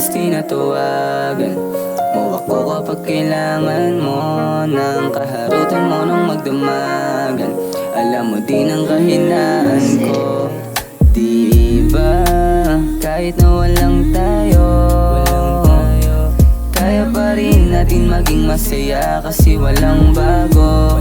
madalas tinatawagan mo ako kapag kailangan mo ng kaharutan mo nung magdamagan. Alam mo din ang kahinaan ko, diba? Kahit na walang tayo, kaya pa rin natin maging masaya kasi walang bago.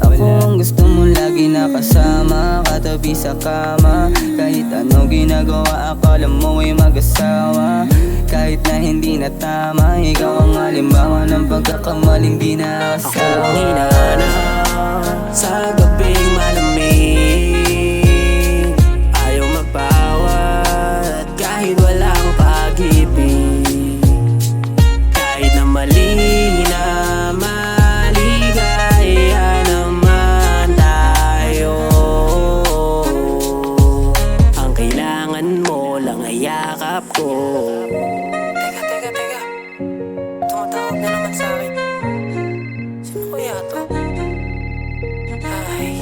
Ako ang gusto mo lagi nakasama, katabi sa kama. Kahit ano ginagawa, akala mo ay mag-asawa. Kahit na hindi na tama, ikaw ang halimbawa ng pagkakamaling di naasawa. Ako ang hinahanap sa gabing malamig, ayaw mapawat kahit walang pag-ibig. Kahit na mali na maligaya naman tayo, ang kailangan mo lang ay yakap ko. Teka, tumatawag na naman sa akin. Sino kaya to? Ay.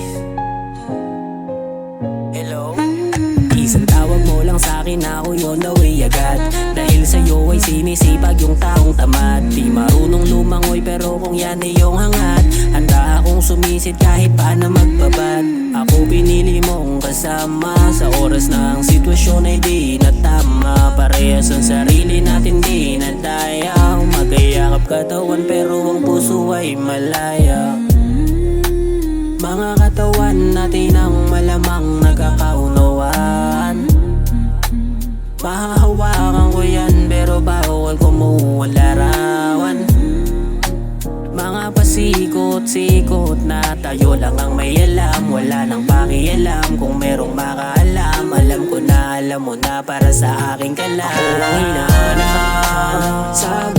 Hello? Isang tawag mo lang sa'kin, ako yun away agad. Dahil sa'yo ay sinisipag yung taong tamad. Di marunong lumangoy pero kung yan ay iyong hangat, handa akong sumisid kahit pa na magbabad. Ako pinili mong kasama sa oras na ang sitwasyon ay di na tama. Parehas ang sarili natin di na daya, magkayakap katawan pero ang puso ay malaya. Mga katawan natin ang malamang nagkakaunawaan. Mahahawakan ko yan pero bawal kumuha larawan. Mga pasikot-sikot na tayo lang ang may alam. Wala nang pakialam kung merong makaalam. Alam ko na alam mo na para sa aking kalam. Ako ang hinahanap sa